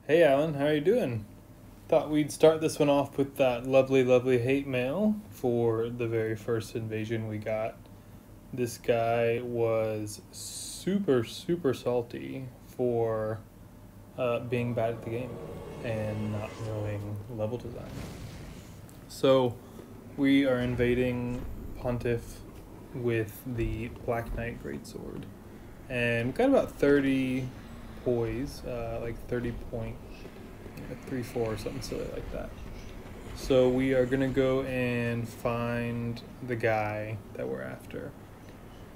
Hey Alan, how are you doing? Thought we'd start this one off with that lovely, lovely hate mail for the very first invasion we got. This guy was super, super salty for being bad at the game and not knowing level design. So we are invading Pontiff with the Black Knight Greatsword. And we've got about 30 poise, like 30 point, 3-4 or something silly like that. So we are gonna go and find the guy that we're after.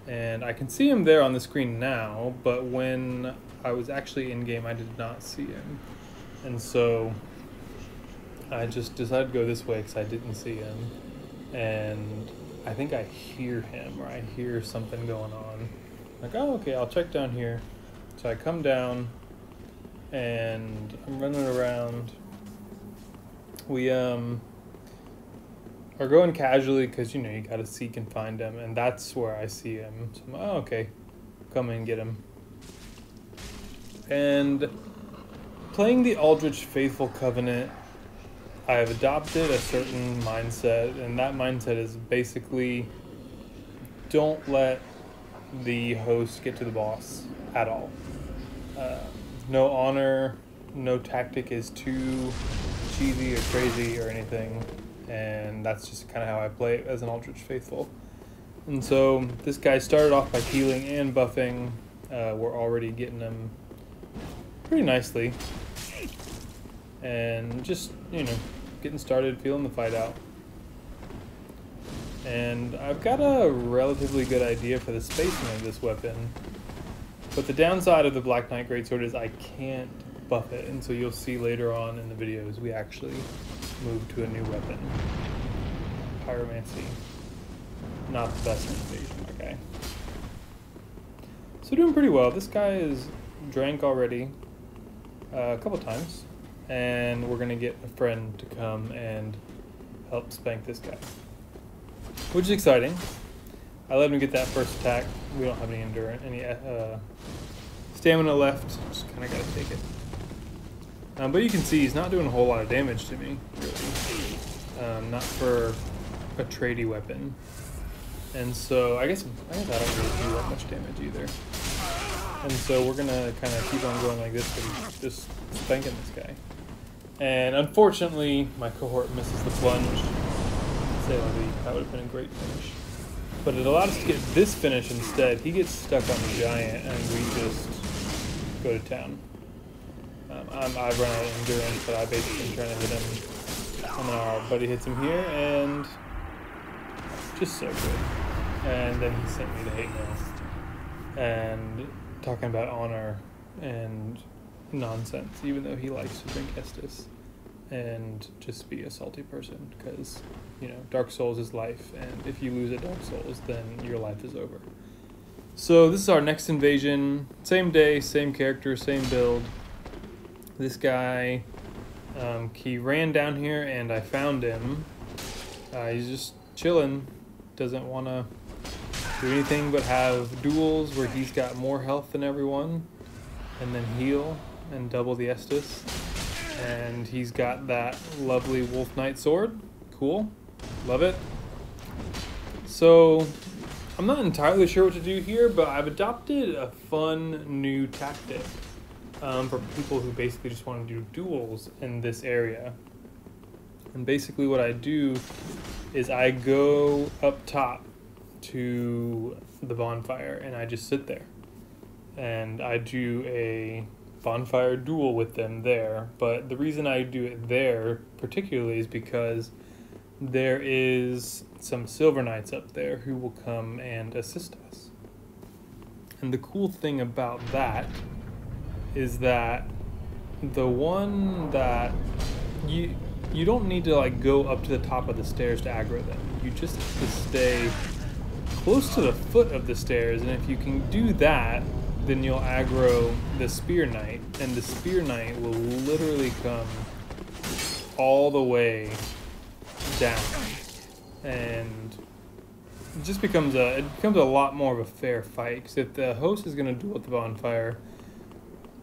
And I can see him there on the screen now, but when I was actually in game, I did not see him. And so I just decided to go this way because I didn't see him. And I think I hear him, or I hear something going on. Like, oh, okay, I'll check down here. So I come down, and I'm running around. We are going casually because, you gotta seek and find him, and that's where I see him. So I'm like, oh, okay, come and get him. And playing the Aldrich Faithful Covenant, I have adopted a certain mindset, and that mindset is basically don't let the host get to the boss at all. No honor, no tactic is too cheesy or crazy or anything, and that's just kind of how I play as an Aldrich Faithful. And so this guy started off by healing and buffing. We're already getting him pretty nicely, and just getting started, feeling the fight out. And I've got a relatively good idea for the spacing of this weapon. But the downside of the Black Knight Greatsword is I can't buff it, and so you'll see later on in the videos we actually move to a new weapon. Pyromancy. Not the best invasion, okay. So doing pretty well. This guy is drank already a couple times, and we're gonna get a friend to come and help spank this guy, which is exciting. I let him get that first attack. We don't have any endurance, any stamina left. Just kind of got to take it. But you can see he's not doing a whole lot of damage to me, really. Not for a tradey weapon. And so I guess I don't really do that much damage either. And so we're gonna kind of keep on going like this, just spanking this guy. And unfortunately, my cohort misses the plunge. That would have been a great finish. But it allowed us to get this finish instead. He gets stuck on the giant, and we just go to town. I've run out of endurance, but I basically been trying to hit him. And then our buddy hits him here, and just so good. And then he sent me the hate mail. And talking about honor and nonsense, even though he likes to drink Estus and just be a salty person, because Dark Souls is life, and if you lose at Dark Souls, then your life is over. So this is our next invasion. Same day, same character, same build. This guy, he ran down here and I found him. He's just chilling, doesn't want to do anything but have duels where he's got more health than everyone, and then heal and double the Estus. And he's got that lovely Wolf Knight sword. Cool. Love it. So I'm not entirely sure what to do here, but I've adopted a fun new tactic for people who basically just want to do duels in this area. And basically what I do is I go up top to the bonfire and I just sit there. And I do a bonfire duel with them there. But the reason I do it there particularly is because there is some Silver Knights up there who will come and assist us. And the cool thing about that is that the one that you don't need to go up to the top of the stairs to aggro them. You just have to stay close to the foot of the stairs, and if you can do that, then you'll aggro the Spear Knight, and the Spear Knight will literally come all the way down, and it just becomes a lot more of a fair fight. Because if the host is going to duel at the bonfire,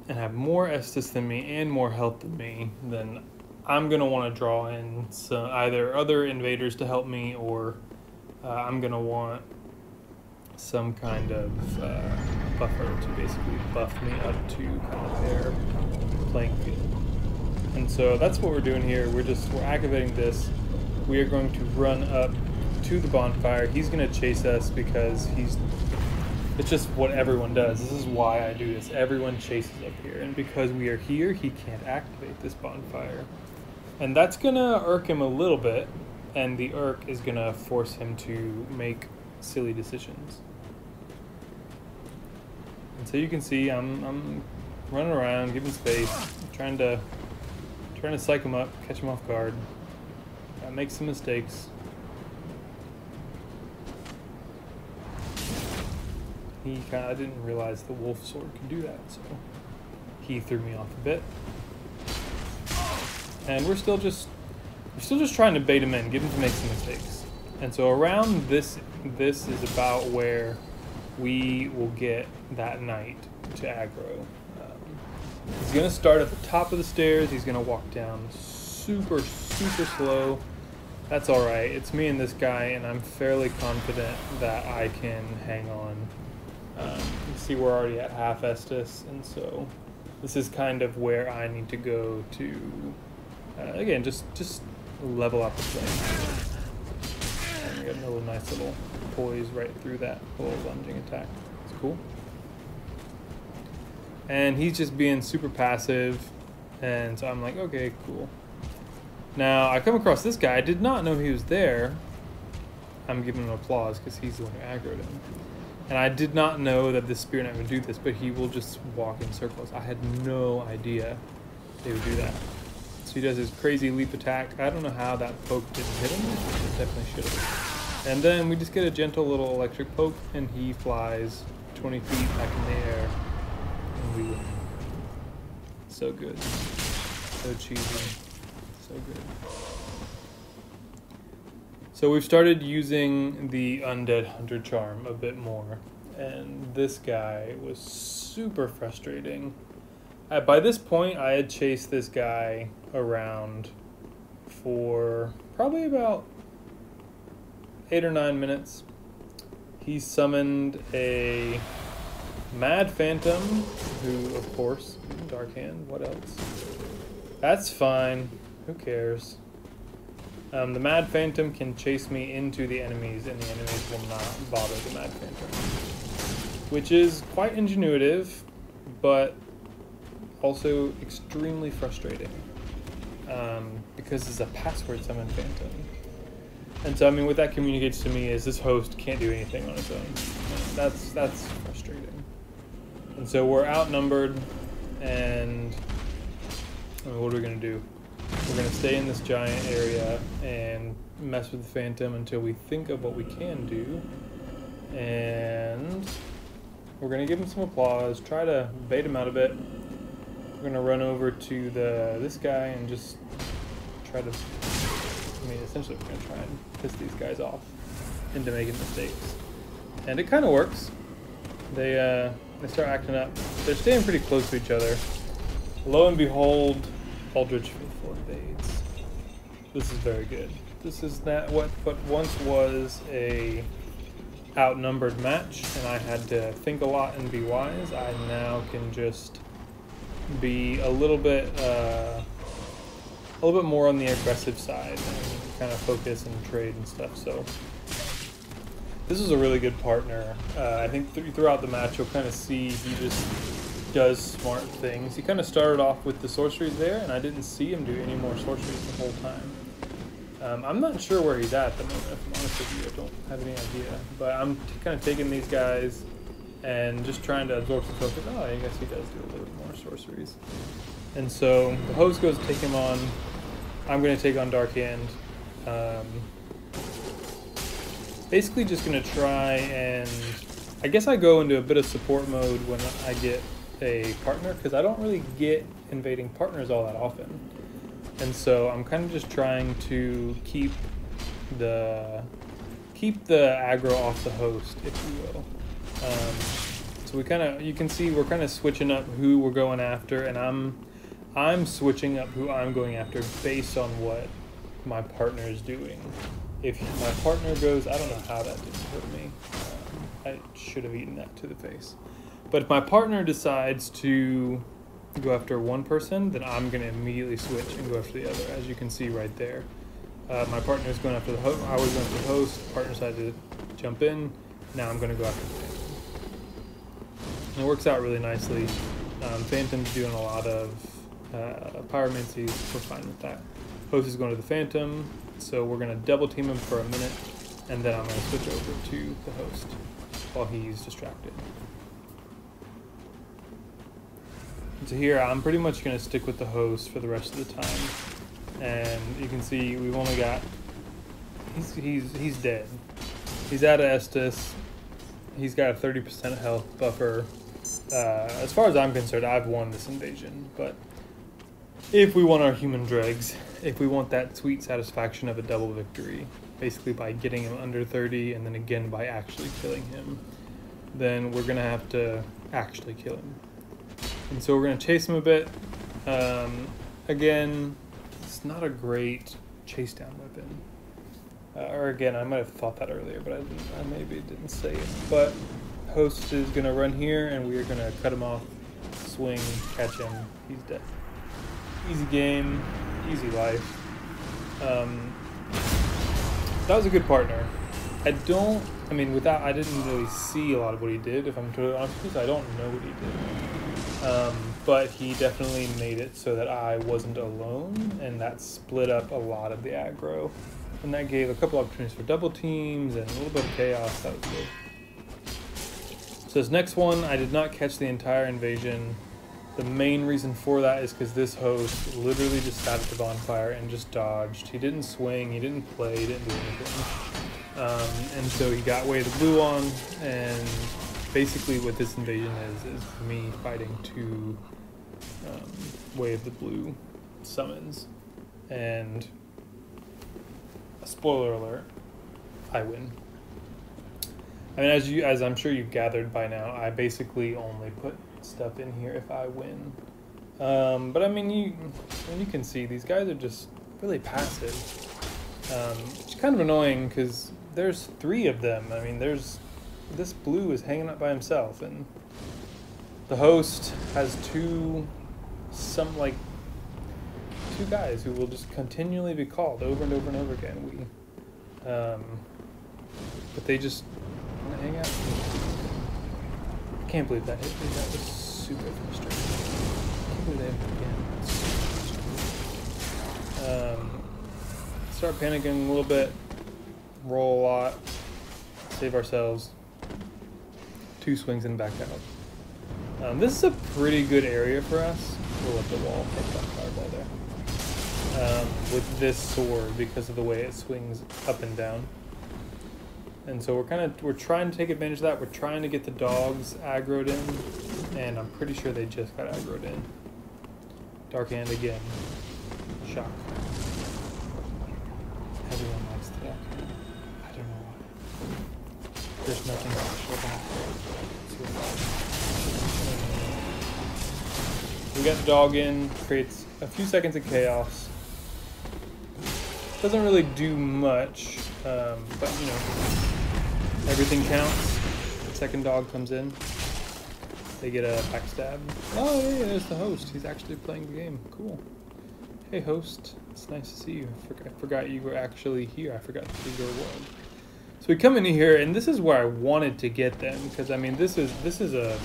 and have more Estus than me and more health than me, then I'm going to want to draw in some, either other invaders to help me, or I'm going to want some kind of buffer to basically buff me up to kind of their playing field. And so that's what we're doing here. We're activating this. We are going to run up to the bonfire. He's going to chase us because it's just what everyone does. This is why I do this. Everyone chases up here. And because we are here, he can't activate this bonfire. And that's going to irk him a little bit. And the irk is going to force him to make silly decisions. And so you can see I'm running around, giving space, trying to psych him up, catch him off guard. Make some mistakes. I didn't realize the wolf sword could do that, so he threw me off a bit. And we're still just trying to bait him in, get him to make some mistakes. And so around this is about where we will get that knight to aggro. He's gonna start at the top of the stairs. He's gonna walk down super slow. That's all right. It's me and this guy, and I'm fairly confident that I can hang on. You see we're already at half Estus, and so this is kind of where I need to go to, again, just level out the flame. And we got a nice little poise right through that little lunging attack. It's cool. And he's just being super passive, and so I'm like, okay, cool. Now, I come across this guy. I did not know he was there. I'm giving him applause because he's the one who aggroed him. And I did not know that this Spear Knight would do this, but he will just walk in circles. I had no idea they would do that. So he does his crazy leap attack. I don't know how that poke didn't hit him. It definitely should have. And then we just get a gentle little electric poke, and he flies 20 feet back in the air. And we win. So good. So cheesy. So good. So we've started using the Undead Hunter Charm a bit more, and this guy was super frustrating. By this point, I had chased this guy around for probably about 8 or 9 minutes. He summoned a Mad Phantom, who, of course, Dark Hand, what else? That's fine, who cares? The Mad Phantom can chase me into the enemies, and the enemies will not bother the Mad Phantom. Which is quite ingenuitive, but also extremely frustrating. Because it's a password summon Phantom. And so, I mean, what that communicates to me is this host can't do anything on its own. That's frustrating. And so we're outnumbered, and I mean, what are we going to do? We're going to stay in this giant area and mess with the Phantom until we think of what we can do. And we're going to give him some applause, try to bait him out a bit. We're going to run over to this guy and just try to, essentially we're going to try and piss these guys off into making mistakes. And it kind of works. They start acting up. They're staying pretty close to each other. Lo and behold, Aldrich Faithful invades. This is very good. This is not what once was a outnumbered match, and I had to think a lot and be wise. I now can just be a little bit more on the aggressive side and kind of focus and trade and stuff. So this is a really good partner. I think throughout the match you'll kind of see he just does smart things. He kind of started off with the sorceries there, and I didn't see him do any more sorceries the whole time. I'm not sure where he's at the moment, if I'm honest with you. I don't have any idea. But I'm kind of taking these guys and just trying to absorb some focus. Oh, I guess he does do a little bit more sorceries. And so the host goes to take him on. I'm going to take on Dark Hand. Basically just going to try and... I guess I go into a bit of support mode when I get a partner, because I don't really get invading partners all that often. And so I'm kind of just trying to keep the aggro off the host, if you will. So you can see we're kind of switching up who we're going after, and I'm switching up who I'm going after based on what my partner is doing. If my partner goes, I don't know how that didn't hurt me. I should have eaten that to the face. But if my partner decides to go after one person, then I'm going to immediately switch and go after the other, as you can see right there. My partner is going after the host. I was going after the host. Partner decided to jump in. Now I'm going to go after the Phantom. And it works out really nicely. Phantom's doing a lot of pyromancy. We're fine with that. Host is going to the Phantom, so we're going to double team him for a minute, and then I'm going to switch over to the host while he's distracted. So here, I'm pretty much going to stick with the host for the rest of the time. And you can see we've only got... He's dead. He's out of Estus. He's got a 30% health buffer. As far as I'm concerned, I've won this invasion. But if we want our human dregs, if we want that sweet satisfaction of a double victory, basically by getting him under 30 and then again by actually killing him, then we're going to have to actually kill him. And so we're going to chase him a bit. Again, it's not a great chase down weapon. Or again, I might have thought that earlier, but I maybe didn't say it. But host is going to run here, and we are going to cut him off, swing, catch him. He's dead. Easy game, easy life. That was a good partner. I didn't really see a lot of what he did, if I'm totally honest with you, so I don't know what he did. But he definitely made it so that I wasn't alone, and that split up a lot of the aggro. And that gave a couple opportunities for double teams and a little bit of chaos. That was good. So this next one, I did not catch the entire invasion. The main reason for that is because this host literally just sat at the bonfire and just dodged. He didn't swing, he didn't play, he didn't do anything. And so he got Way of the Blue on, and basically what this invasion is me fighting two Way of the Blue summons. And spoiler alert, I win. I mean, as I'm sure you've gathered by now, I basically only put stuff in here if I win. But I mean, you can see these guys are just really passive. It's kind of annoying because there's 3 of them. I mean, this blue is hanging out by himself, and the host has two guys who will just continually be called over and over and over again. But they just want to hang out. I can't believe that hit me. That was super frustrating. I can't believe they hit me again. That's super frustrating. Start panicking a little bit. Roll a lot. Save ourselves. 2 swings and back out. This is a pretty good area for us. We'll let the wall take that fireball there. With this sword because of the way it swings up and down. And so we're trying to take advantage of that. We're trying to get the dogs aggroed in, and I'm pretty sure they just got aggroed in. Dark Hand again. Shock. Everyone likes the Dark Hand. I don't know why. There's nothing special about it. We got the dog in, creates a few seconds of chaos. Doesn't really do much, but you know, everything counts. The second dog comes in. They get a backstab. Oh, hey, there's the host. He's actually playing the game. Cool. Hey, host. It's nice to see you. I forgot you were actually here. I forgot to see your world. So we come in here, and this is where I wanted to get them, because I mean, this is a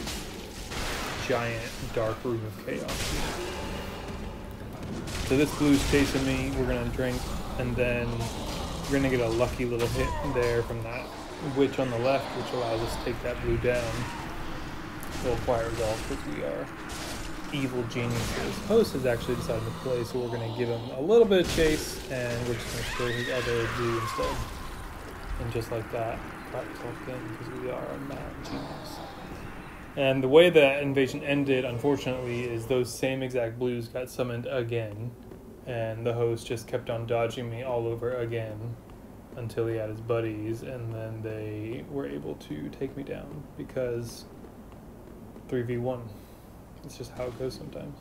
giant dark room of chaos. So this blue's chasing me. We're gonna drink. And then we're going to get a lucky little hit there from that witch on the left, which allows us to take that blue down. We'll acquire results because we are evil geniuses. Host has actually decided to play, so we're going to give him a little bit of chase, and we're just going to kill his other blue instead. And just like that, crap yourself in, because we are a mad genius. And the way that invasion ended, unfortunately, is those same exact blues got summoned again. And the host just kept on dodging me all over again until he had his buddies, and then they were able to take me down because 3v1. It's just how it goes sometimes.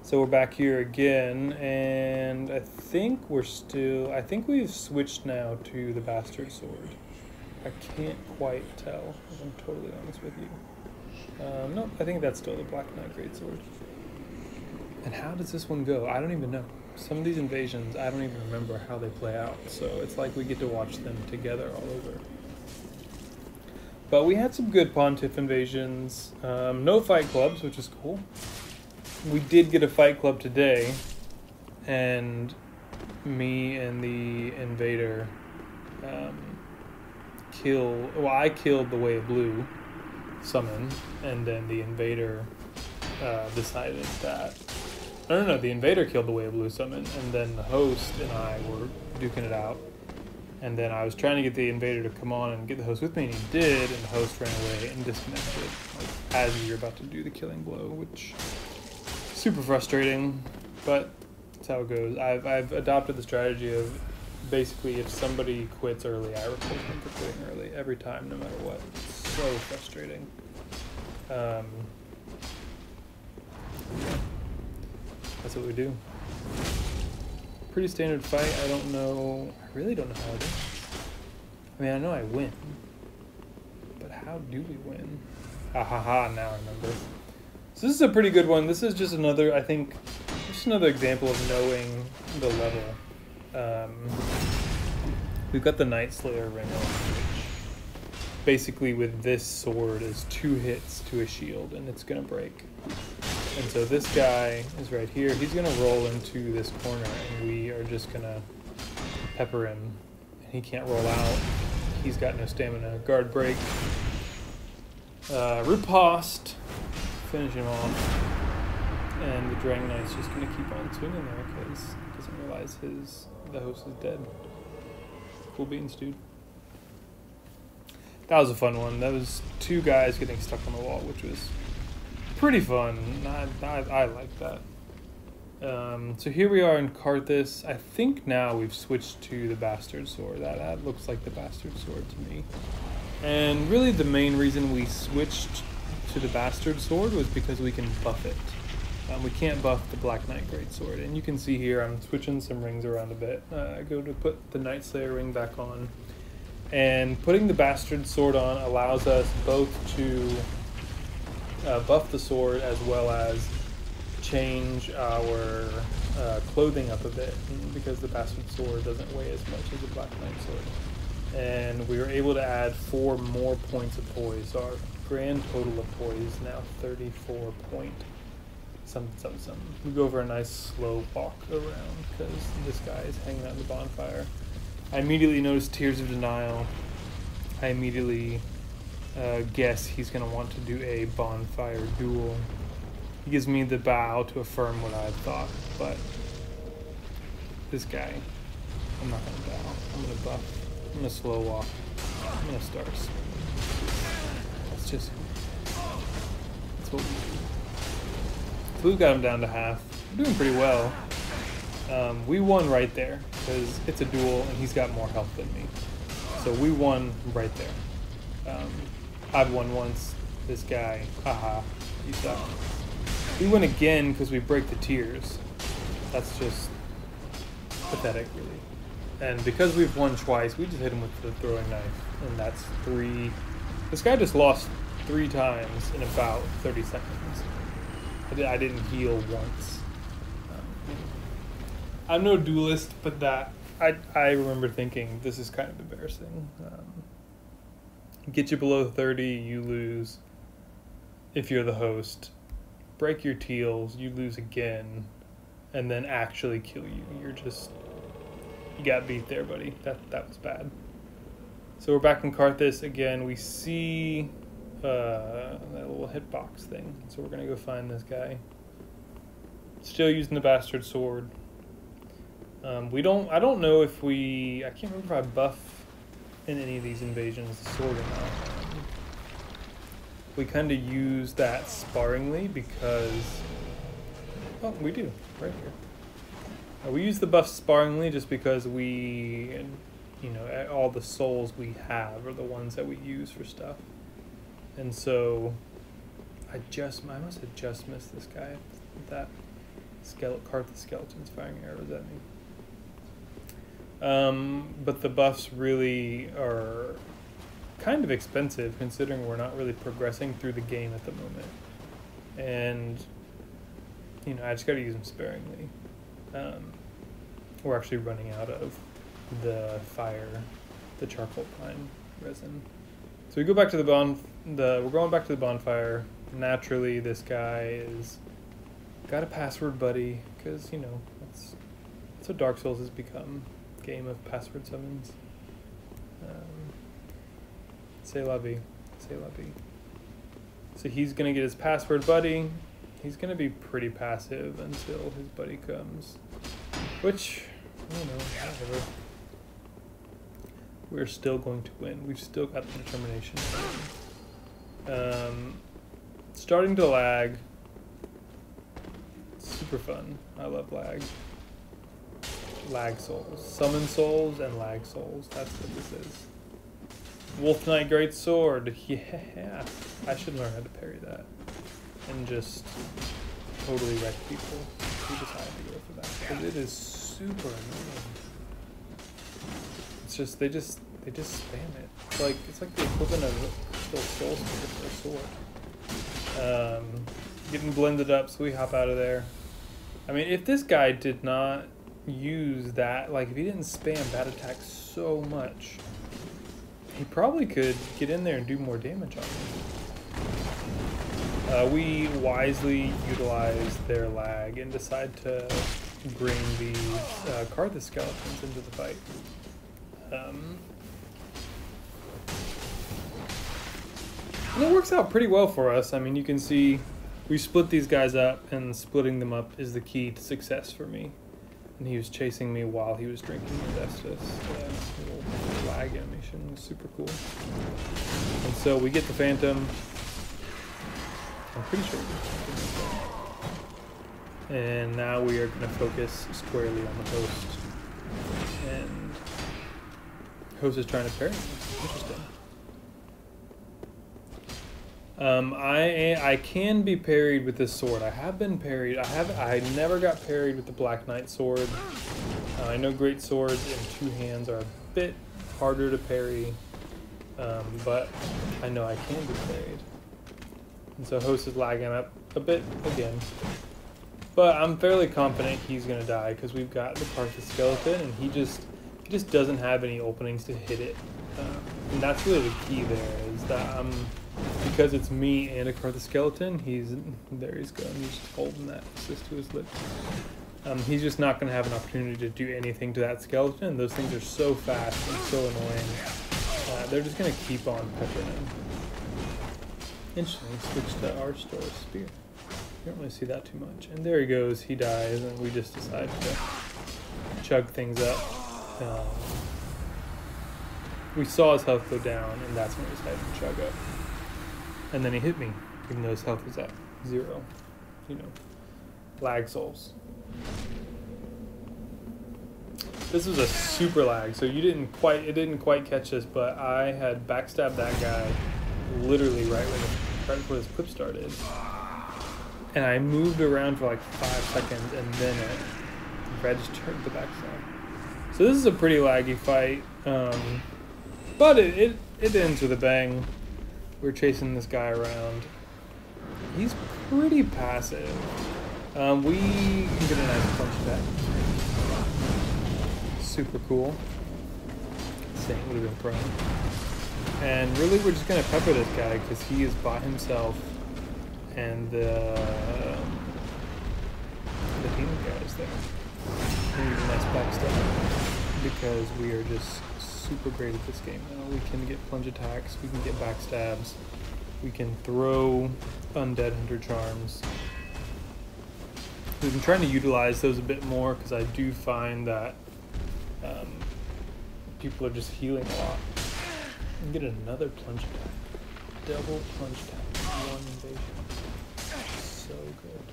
So we're back here again, and I think we've switched now to the Bastard Sword. I can't quite tell, if I'm totally honest with you. No, I think that's still the Black Knight Greatsword. And how does this one go? I don't even know. Some of these invasions, I don't even remember how they play out, so it's like we get to watch them together all over. But we had some good Pontiff invasions. No fight clubs, which is cool. We did get a fight club today, and me and the invader I killed the Way of Blue summon, and then the invader decided that... No, the invader killed the Way of Blue summon, and then the host and I were duking it out. And then I was trying to get the invader to come on and get the host with me, and he did, and the host ran away and disconnected as we were about to do the killing blow, which super frustrating, but that's how it goes. I've adopted the strategy of basically if somebody quits early, I replace them for quitting early every time, no matter what. It's so frustrating. That's what we do. Pretty standard fight. I don't know. I really don't know how it is. I mean, I know I win, but how do we win? Now I remember. So this is a pretty good one. This is just another, I think, just another example of knowing the level. We've got the Night Slayer ring on, which basically with this sword is 2 hits to a shield, and it's gonna break. And so this guy is right here. He's gonna roll into this corner, and we are just gonna pepper him. And he can't roll out. He's got no stamina. Guard break. Riposte. Finish him off. And the Dragon Knight's just gonna keep on swinging there because he doesn't realize the host is dead. Cool beans, dude. That was a fun one. That was 2 guys getting stuck on the wall, which was pretty fun. I like that. So here we are in Karthus. I think now we've switched to the Bastard Sword. That looks like the Bastard Sword to me. And really the main reason we switched to the Bastard Sword was because we can buff it. We can't buff the Black Knight Greatsword. And you can see here I'm switching some rings around a bit. I go to put the Night Slayer ring back on. And putting the Bastard Sword on allows us both to buff the sword as well as change our clothing up a bit, because the Bastard Sword doesn't weigh as much as the Black Knight Sword. And we were able to add 4 more points of poise. So our grand total of poise is now 34 point something. We go for a nice slow walk around because this guy is hanging out in the bonfire. I immediately noticed Tears of Denial. I immediately guess he's going to want to do a bonfire duel. He gives me the bow to affirm what I thought, but this guy, I'm not going to bow. I'm going to buff. I'm going to slow walk. I'm going to start swinging. That's what we do. So we've got him down to half. We're doing pretty well. We won right there because it's a duel and he's got more health than me. So we won right there. I've won once. This guy, haha, you suck. We win again because we break the tears. That's just pathetic, really. And because we've won twice, we just hit him with the throwing knife, and that's 3. This guy just lost 3 times in about 30 seconds. I didn't heal once. I'm no duelist, but I remember thinking this is kind of embarrassing. Get you below 30, you lose. If you're the host, break your teals, you lose again, and then actually kill you. You got beat there, buddy. That was bad. So we're back in Karthus again. We see that little hitbox thing. So we're gonna go find this guy. Still using the Bastard Sword. I don't know if I can't remember if I buff in any of these invasions the sword or not. We kind of use that sparingly because, we do, right here. We use the buff sparingly just because all the souls we have are the ones that we use for stuff. And so I must have just missed this guy. That cart the skeleton's firing arrows at me. But the buffs really are kind of expensive considering we're not really progressing through the game at the moment. And, I just gotta use them sparingly. We're actually running out of the charcoal pine resin. So we go back to we're going back to the bonfire. Naturally, this guy is got a password buddy, because, that's what Dark Souls has become. Game of password summons. C'est la vie. C'est la vie. So he's going to get his password buddy. He's going to be pretty passive until his buddy comes. Which, whatever. We're still going to win. We've still got the determination to win. Starting to lag. Super fun. I love lag. Lag souls. Summon souls and lag souls. That's what this is. Wolf Knight Great Sword. Yeah. I should learn how to parry that. And just totally wreck people. We decided to go for that. Because it is super annoying. It's just, they just spam it. It's like the equivalent of Crystal Soul Spear for a sword. Getting blended up, so we hop out of there. I mean, if this guy did not use that, if he didn't spam that attack so much, he probably could get in there and do more damage on me. We wisely utilize their lag and decide to bring these Carthage skeletons into the fight. And it works out pretty well for us. I mean, you can see we split these guys up, and splitting them up is the key to success for me. And he was chasing me while he was drinking Modestus. Little lag animation was super cool. And so we get the Phantom. I'm pretty sure we get the Phantom. And now we are going to focus squarely on the host. And host is trying to parry me. Interesting. I can be parried with this sword. I have been parried. I never got parried with the Black Knight sword. I know great swords in two hands are a bit harder to parry, but I know I can be parried. And so host is lagging up a bit again. But I'm fairly confident he's gonna die because we've got the Carthage skeleton, and he just doesn't have any openings to hit it. And that's really the key there, is that because it's me and a Carthage skeleton, he's going. He's just holding that assist to his lips. He's just not going to have an opportunity to do anything to that skeleton. Those things are so fast and so annoying. They're just going to keep on peppering him. Interesting. Switch to our store spear. You don't really see that too much. And there he goes. He dies, and we just decide to chug things up. We saw his health go down, and that's when we decided to chug up. And then he hit me, even though his health was at 0. Lag souls. This was a super lag, so it didn't quite catch this, but I had backstabbed that guy literally right before this clip started. And I moved around for 5 seconds, and then it registered the backstab. So this is a pretty laggy fight, but it ends with a bang. We're chasing this guy around. He's pretty passive. We can get a nice punch attack. Super cool. Saint would have been prone. And really, we're just gonna pepper this guy because he is by himself, and the demon guy is there. We need a nice backstab because we are just super great at this game now. We can get plunge attacks, we can get backstabs, we can throw undead hunter charms. We've been trying to utilize those a bit more because I do find that people are just healing a lot. And get another plunge attack. Double plunge attack. 1 invasion. So good.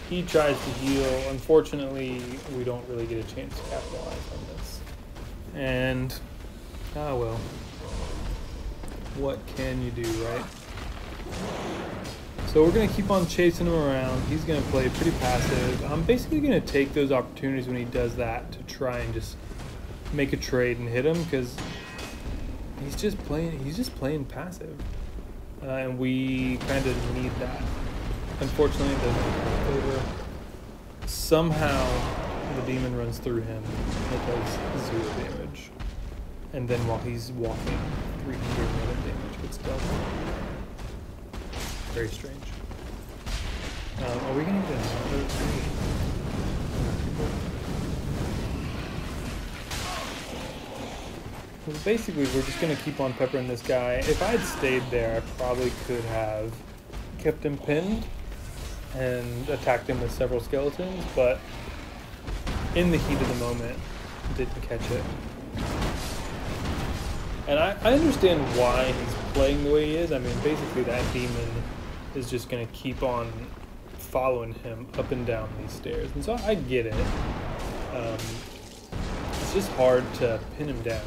He tries to heal. Unfortunately, we don't really get a chance to capitalize on this. And, well. what can you do, right? So we're going to keep on chasing him around. He's going to play pretty passive. I'm basically going to take those opportunities when he does that to try and just make a trade and hit him, because he's just playing passive. And we kind of need that. Unfortunately, it doesn't favor. Somehow the demon runs through him. It does 0 damage. And then while he's walking, 300 negative damage gets dealt. Very strange. Are we going to get another three? Well, basically, we're just going to keep on peppering this guy. If I'd stayed there, I probably could have kept him pinned and attacked him with several skeletons, but in the heat of the moment, didn't catch it. And I understand why he's playing the way he is. I mean, basically that demon is just going to keep on following him up and down these stairs. And so I get it. It's just hard to pin him down.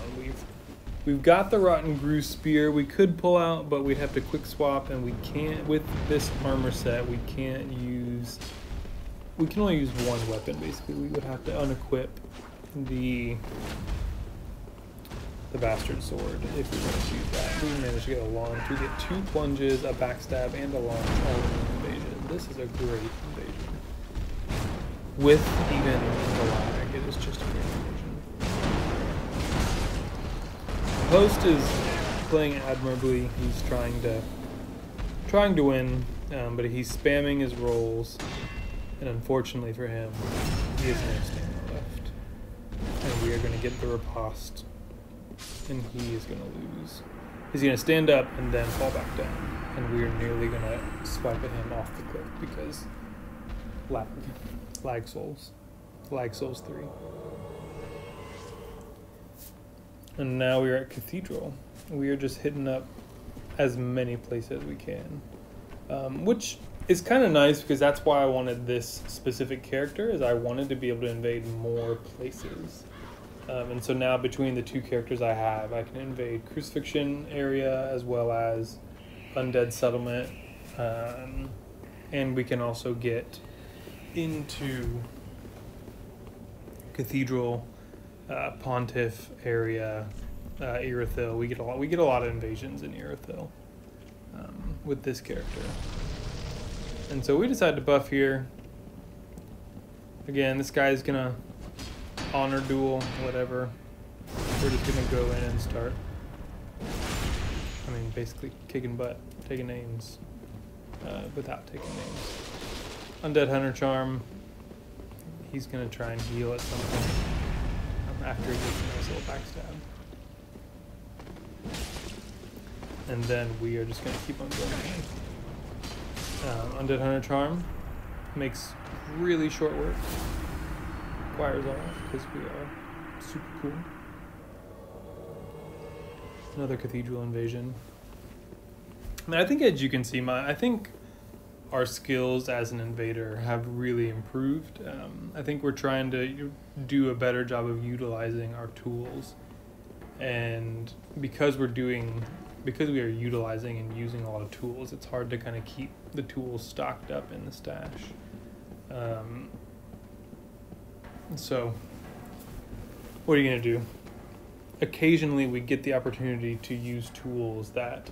We've got the Rotten Grew Spear we could pull out, but we'd have to quick swap, and we can't, with this armor set, we can only use one weapon, basically. We would have to unequip the Bastard Sword if we want to use that. We managed to get a launch. We get 2 plunges, a backstab, and a launch all in one invasion. This is a great invasion. With even the lag, it is just a great invasion. Host is playing admirably. He's trying to win, but he's spamming his rolls, and unfortunately for him, he has no stamina left. And we are going to get the riposte, and he is going to lose. He's going to stand up and then fall back down, and we are nearly going to swipe at him off the cliff because lag souls 3. And now we're at Cathedral. We are just hitting up as many places as we can, which is kind of nice because that's why I wanted this specific character, is I wanted to be able to invade more places. And so now between the 2 characters I have, I can invade Crucifixion area as well as Undead Settlement, and we can also get into Cathedral, Pontiff area, Irithyll. We get a lot of invasions in Irithyll with this character, and so we decided to buff here. Again, this guy's gonna honor duel, whatever. We're just gonna go in and start. I mean, basically kicking butt, taking names, without taking names. Undead Hunter Charm. He's gonna try and heal at some point. After he gets a nice little backstab. And then we are just going to keep on going. Undead Hunter Charm makes really short work. Requires all, because we are super cool. Another Cathedral invasion. And I think, as you can see, I think our skills as an invader have really improved. I think we're trying to do a better job of utilizing our tools, and because we are utilizing and using a lot of tools, it's hard to kind of keep the tools stocked up in the stash. So what are you going to do? Occasionally we get the opportunity to use tools that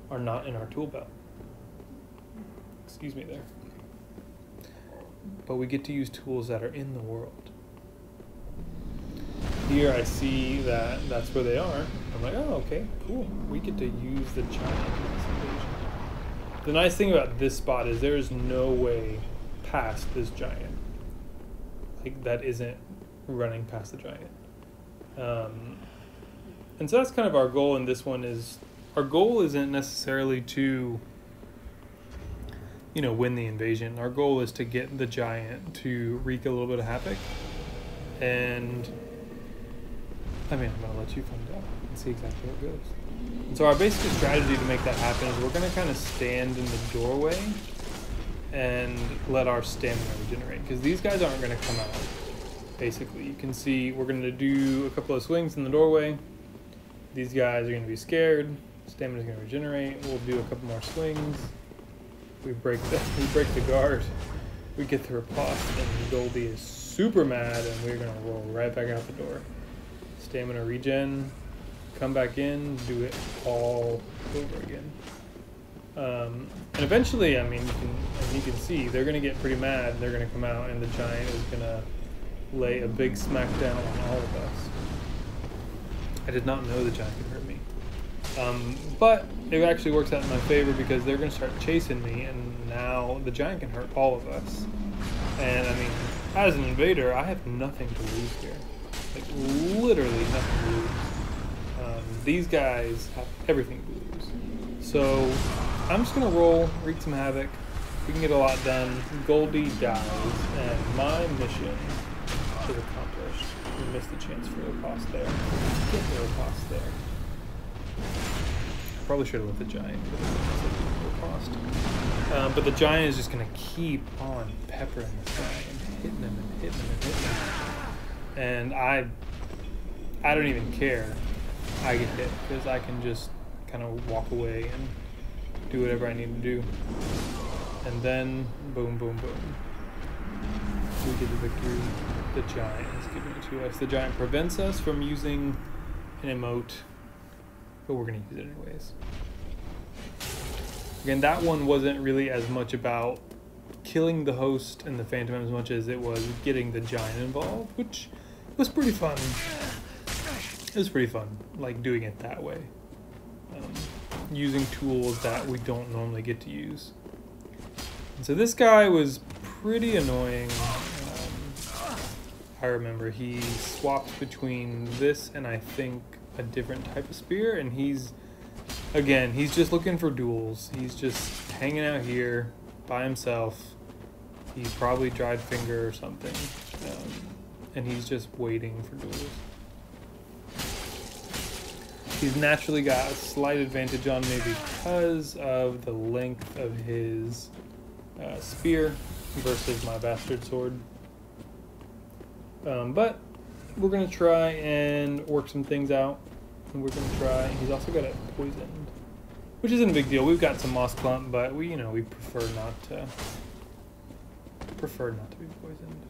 are not in our tool belt. Excuse me there. But we get to use tools that are in the world. Here I see that that's where they are. I'm like, oh, okay, cool. We get to use the giant in this invasion. The nice thing about this spot is there is no way past this giant. Like, that isn't running past the giant. And so that's kind of our goal in this one. Is our goal isn't necessarily to win the invasion. Our goal is to get the giant to wreak a little bit of havoc. And I mean, I'm going to let you find out and see exactly how it goes. And so our basic strategy to make that happen is we're going to kind of stand in the doorway and let our stamina regenerate, because these guys aren't going to come out. Basically, you can see we're going to do a couple of swings in the doorway. These guys are going to be scared. Stamina's gonna regenerate. We'll do a couple more swings. We break the guard. We get the riposte, and Goldie is super mad, and we're gonna roll right back out the door. Stamina regen, come back in, do it all over again. And eventually, I mean, you can see they're gonna get pretty mad. They're gonna come out, and the giant is gonna lay a big smackdown on all of us. I did not know the giant could hurt me. But it actually works out in my favor because they're going to start chasing me, and now the giant can hurt all of us. And I mean, as an invader, I have nothing to lose here. Like, literally nothing to lose. These guys have everything to lose. So I'm just going to roll, wreak some havoc. We can get a lot done. Goldie dies, and my mission is accomplished. We missed the chance for a riposte there. Get the riposte there. Probably should have let the giant riposte. But the giant is just going to keep on peppering this guy and hitting him and hitting him and hitting him. And I don't even care. I get hit because I can just kind of walk away and do whatever I need to do. And then, boom, boom, boom. We get the victory. The giant is giving it to us. The giant prevents us from using an emote, but we're going to use it anyways. Again, that one wasn't really as much about killing the host and the phantom as much as it was getting the giant involved, which was pretty fun. It was pretty fun, like doing it that way. Using tools that we don't normally get to use. And so this guy was pretty annoying. I remember he swapped between this and I think a different type of spear, and he's just looking for duels. He's just hanging out here by himself. He probably dried finger or something, and he's just waiting for duels. He's naturally got a slight advantage on me because of the length of his spear versus my bastard sword. But we're going to try and work some things out. And we're going to try. He's also got it poisoned, which isn't a big deal. We've got some moss clump, but we prefer not to be poisoned.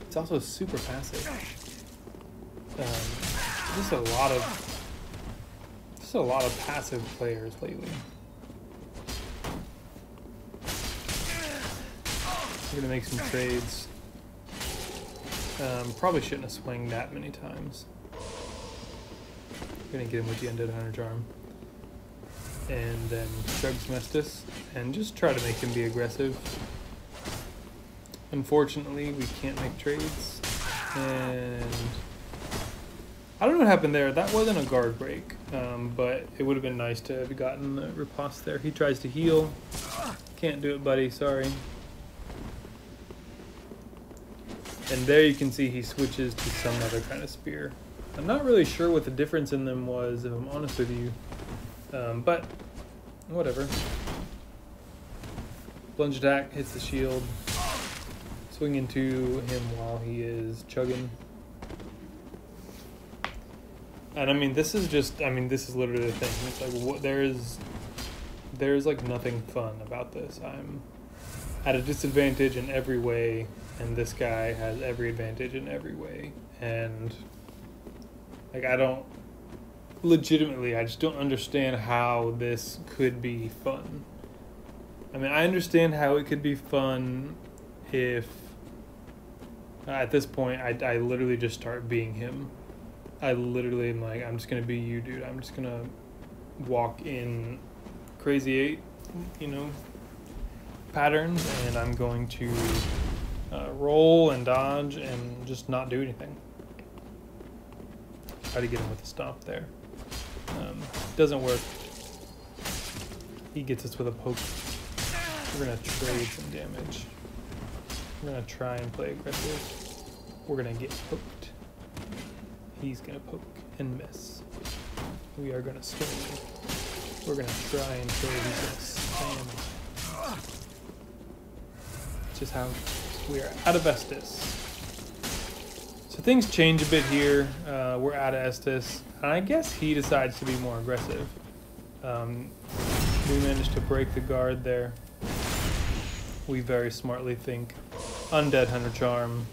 It's also super passive. Just a lot of passive players lately. We're gonna make some trades. Probably shouldn't have swung that many times. Gonna get him with the undead hunter charm, and then chug Smestus, and just try to make him be aggressive. Unfortunately, we can't make trades, and I don't know what happened there. That wasn't a guard break, but it would have been nice to have gotten the riposte there. He tries to heal. Can't do it, buddy. Sorry. And there you can see he switches to some other kind of spear. I'm not really sure what the difference in them was, if I'm honest with you. But whatever. Plunge attack hits the shield. Swing into him while he is chugging. And I mean, this is literally the thing. It's like, what, there's like nothing fun about this. I'm at a disadvantage in every way, and this guy has every advantage in every way. And like, I just don't understand how this could be fun. I mean, I understand how it could be fun if at this point I literally just start being him. I literally am like, I'm just gonna be you, dude. I'm just gonna walk in crazy 8, patterns, and I'm going to roll and dodge and just not do anything. Try to get him with a stomp there. Doesn't work. He gets us with a poke. We're gonna trade some damage. We're gonna try and play aggressive. We're gonna get poked. He's gonna poke and miss. We are gonna swing. We're gonna try and trade. He's gonna spam. It's just how we are out of Estus. So things change a bit here. We're out of Estes, and I guess he decides to be more aggressive. We managed to break the guard there. We very smartly think Undead Hunter Charm,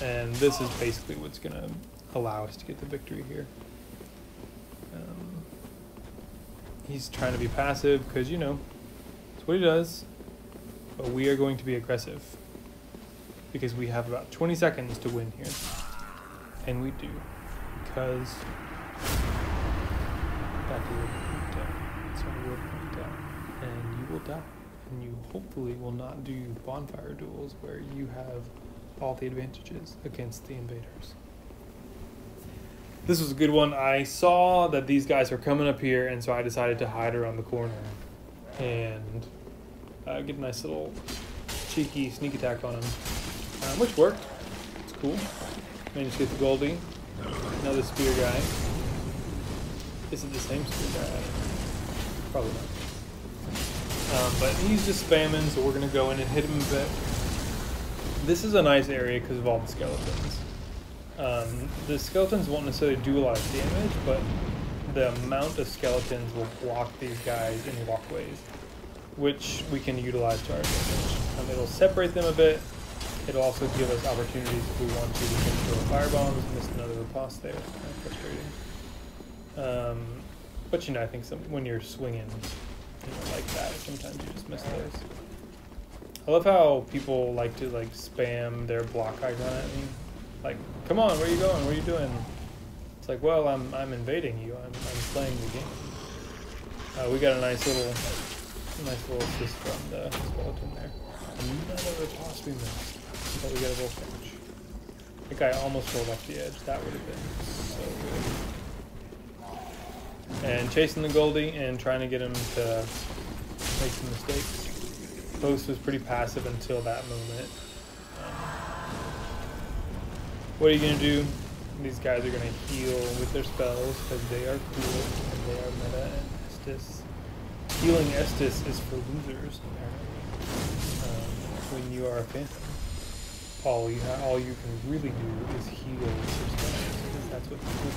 and this is basically what's going to allow us to get the victory here. He's trying to be passive because, you know, that's what he does. But we are going to be aggressive because we have about 20 seconds to win here. And we do, because that will point down. So I will point down. And you will die. And you hopefully will not do bonfire duels where you have all the advantages against the invaders. This was a good one. I saw that these guys were coming up here, and so I decided to hide around the corner and get a nice little cheeky sneak attack on him, which worked. It's cool. Managed to get the Goldie. Another spear guy. Is it the same spear guy? Probably not. But he's just spamming, so we're going to go in and hit him a bit. This is a nice area because of all the skeletons. The skeletons won't necessarily do a lot of damage, but the amount of skeletons will block these guys in walkways, which we can utilize to our advantage. It'll separate them a bit. It'll also give us opportunities if we want to. We can throw firebombs. Missed another riposte there. It's kind of frustrating. But you know, I think when you're swinging, like that, sometimes you just miss those. I love how people like to spam their block icon at me. Like, come on, where are you going? What are you doing? It's like, well, I'm invading you. I'm playing the game. We got a nice little assist from the skeleton there. Another riposte we missed, but we got a little finish. I think I almost rolled off the edge. That would have been so good. And chasing the Goldie and trying to get him to make some mistakes. Post was pretty passive until that moment. What are you going to do? These guys are going to heal with their spells because they are cool and they are meta and Estus. Healing Estus is for losers, apparently. When you are a phantom, all you can really do is heal with your spells because that's what you do.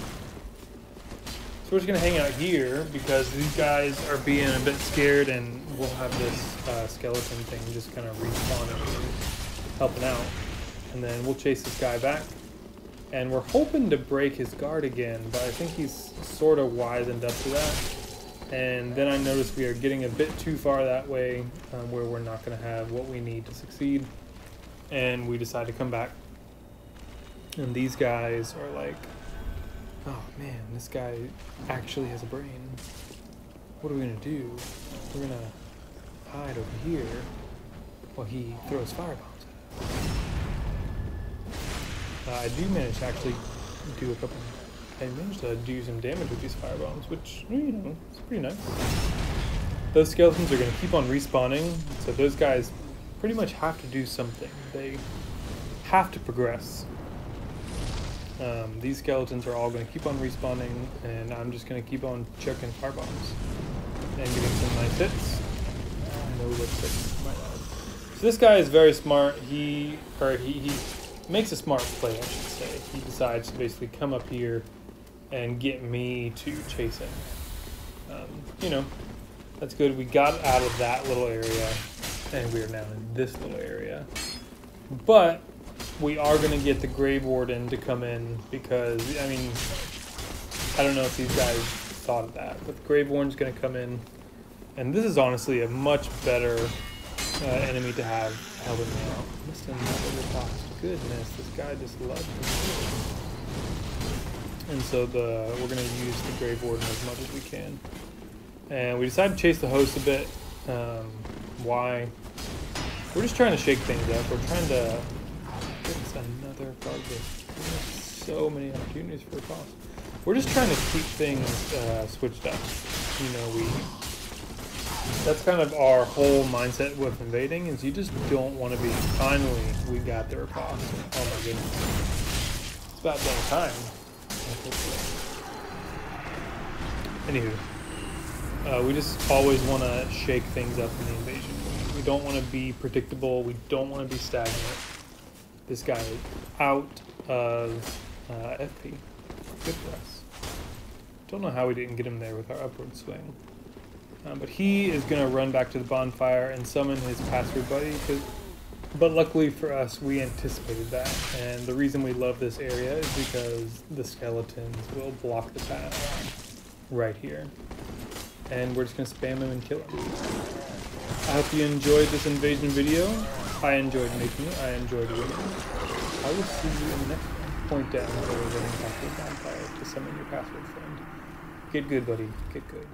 So we're just going to hang out here because these guys are being a bit scared, and we'll have this skeleton thing just kind of respawning and helping out. And then we'll chase this guy back. And we're hoping to break his guard again, but I think he's sort of wisened up to that. And then I noticed we are getting a bit too far that way, where we're not going to have what we need to succeed. And we decide to come back. And these guys are like, oh man, this guy actually has a brain. What are we going to do? We're going to hide over here while he throws firebombs at us. I do manage to actually do a couple. I managed to do some damage with these firebombs, which, you know, it's pretty nice. Those skeletons are going to keep on respawning, so those guys pretty much have to do something. They have to progress. These skeletons are all going to keep on respawning, and I'm just going to keep on chucking firebombs and getting some nice hits. No lipsticks, my lad. So this guy is very smart. He makes a smart play, I should say. He decides to basically come up here and get me to chase him. You know, that's good. We got out of that little area, and we are now in this little area. But we are going to get the Grave Warden to come in because, I mean, I don't know if these guys thought of that, but the Grave Warden's going to come in. And this is honestly a much better enemy to have helping me out. Missed another riposte. Goodness, this guy just loves me. And so we're going to use the Grave Warden as much as we can. And we decided to chase the host a bit. Why? We're just trying to shake things up. We're trying to... It's another bug. There's so many opportunities for a boss. We're just trying to keep things switched up. You know, that's kind of our whole mindset with invading, is you just don't want to be, finally, we got the riposte. Oh my goodness. It's about damn time. Anywho, we just always want to shake things up in the invasion. We don't want to be predictable. We don't want to be stagnant. this guy is out of FP. Good for us. Don't know how we didn't get him there with our upward swing. But he is going to run back to the bonfire and summon his password buddy. But luckily for us, we anticipated that. And the reason we love this area is because the skeletons will block the path right here. And we're just going to spam him and kill him. I hope you enjoyed this invasion video. I enjoyed making it. I enjoyed winning. I will see you in the next one. Point down where we're running back to the bonfire to summon your password friend. Get good, buddy. Get good.